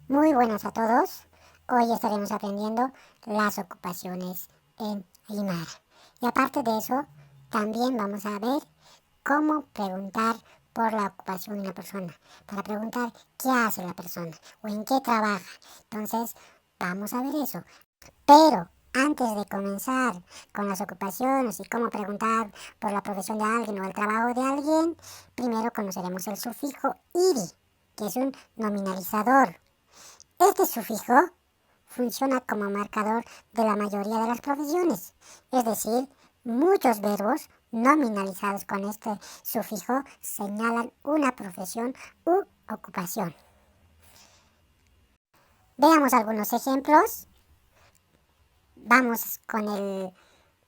Muy buenas a todos. Hoy estaremos aprendiendo las ocupaciones en Aymara. Y aparte de eso, también vamos a ver cómo preguntar por la ocupación de una persona. Para preguntar qué hace la persona o en qué trabaja. Entonces, vamos a ver eso. Pero antes de comenzar con las ocupaciones y cómo preguntar por la profesión de alguien o el trabajo de alguien, primero conoceremos el sufijo iri, que es un nominalizador. Este sufijo funciona como marcador de la mayoría de las profesiones, es decir, muchos verbos nominalizados con este sufijo señalan una profesión u ocupación. Veamos algunos ejemplos. Vamos con el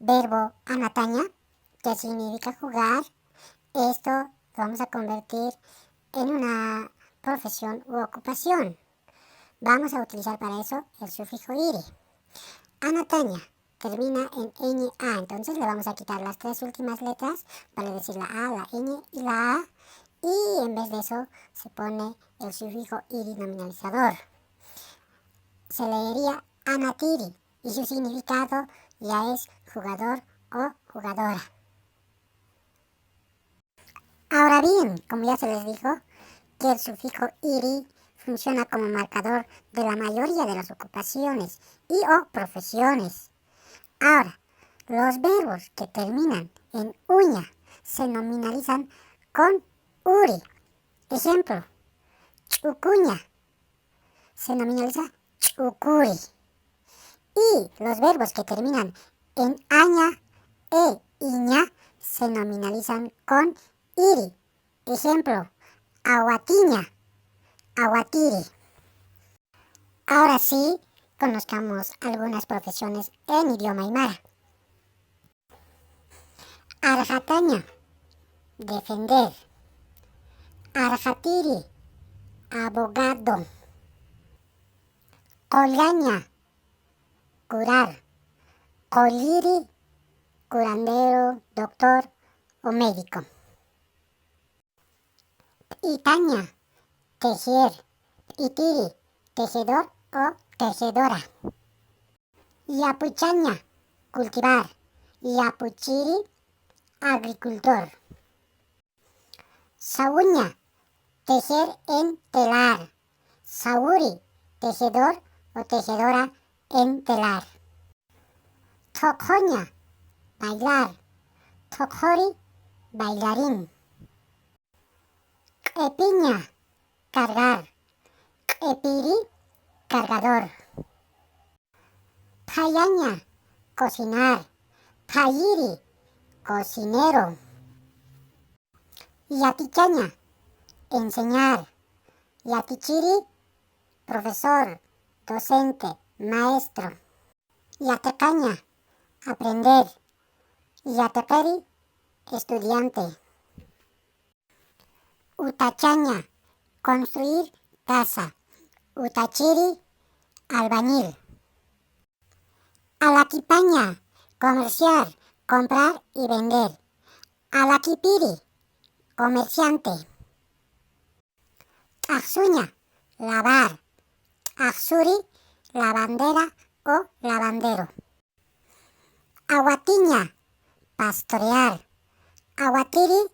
verbo anataña, que significa jugar. Esto lo vamos a convertir en una profesión u ocupación. Vamos a utilizar para eso el sufijo iri. Anataña termina en ñ-a, entonces le vamos a quitar las tres últimas letras para decir la a, la ñ y la a, y en vez de eso se pone el sufijo iri nominalizador. Se leería anatiri y su significado ya es jugador o jugadora. Ahora bien, como ya se les dijo, que el sufijo iri funciona como marcador de la mayoría de las ocupaciones y o profesiones. Ahora, los verbos que terminan en uña se nominalizan con uri. Ejemplo, chucuña se nominaliza chucuri. Y los verbos que terminan en aña e iña se nominalizan con iri. Ejemplo, aguatiña, aguatiri. Ahora sí, conozcamos algunas profesiones en idioma aymara. Arjataña, defender. Arjatiri, abogado. Colgaña, curar. Coliri, curandero, doctor o médico. Itaña, tejer. Itiri, tejedor o tejedora. Yapuchaña, cultivar. Yapuchiri, agricultor. Sauña, tejer en telar. Sauri, tejedor o tejedora en telar. Tocoña, bailar. Tocori, bailarín. Epiña, cargar. Epiri, cargador. Payaña, cocinar. Payiri, cocinero. Yatichaña, enseñar. Yatichiri, profesor, docente, maestro. Yatecaña, aprender. Yatequeri, estudiante. Utachaña, construir casa. Utachiri, albañil. Alaquipaña, comerciar, comprar y vender. Alaquipiri, comerciante. Axuña, lavar. Axuri, lavandera o lavandero. Aguatiña, pastorear. Aguatiri,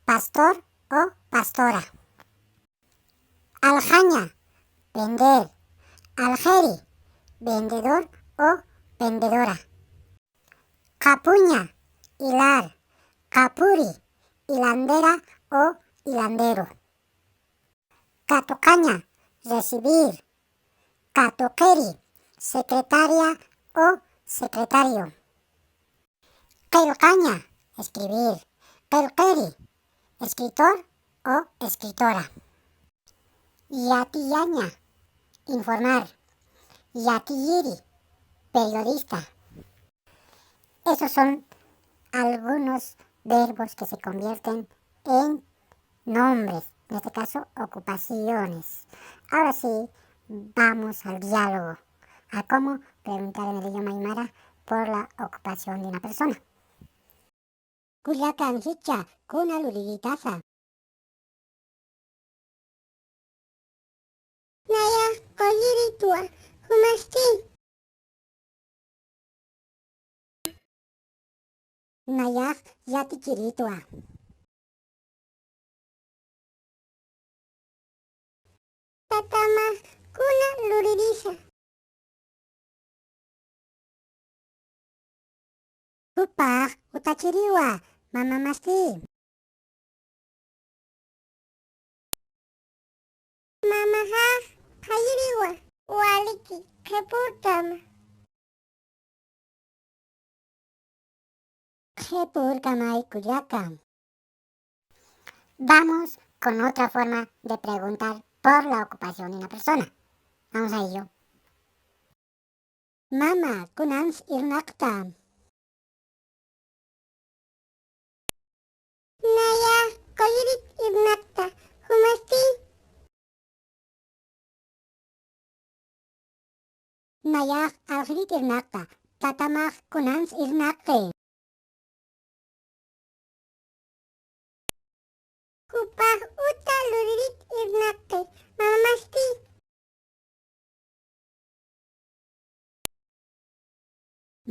pastor o pastora. Aljaña, vender. Aljeri, vendedor o vendedora. Capuña, hilar. Capuri, hilandera o hilandero. Catocaña, recibir. Catoqueri, secretaria o secretario. Querocaña, escribir. Queroqueri, escritor o escritora. Yatiyaña, informar. Yatiyiri, periodista. Esos son algunos verbos que se convierten en nombres, en este caso ocupaciones. Ahora sí, vamos al diálogo, a cómo preguntar en el idioma aymara por la ocupación de una persona. Kuyakan hicha, kuna lulilitaza. Naya, Nayak yati kiritua. Tatama kuna luririsa. Kupak utakiriwa. Mama masti. Mama ha hayiriwa. Waliki kepurtama. Kepurkamai kuyakam. Vamos con otra forma de preguntar por la ocupación de una persona. Vamos a ello. Mama, kunans irnakta. Naya, koyirik irnakta. Humasti. Naya, algirik irnakta. Tatamah kunans irnakte. Kupah uta luririk irnakte. Mamasti.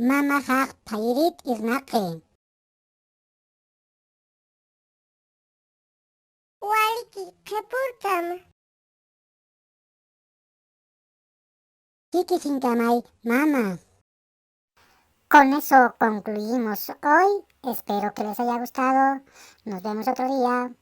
Mama hak payirit irnakte. Waliki kepurtam. Kiki sinkamai, mama. Con eso concluimos hoy. Espero que les haya gustado. Nos vemos otro día.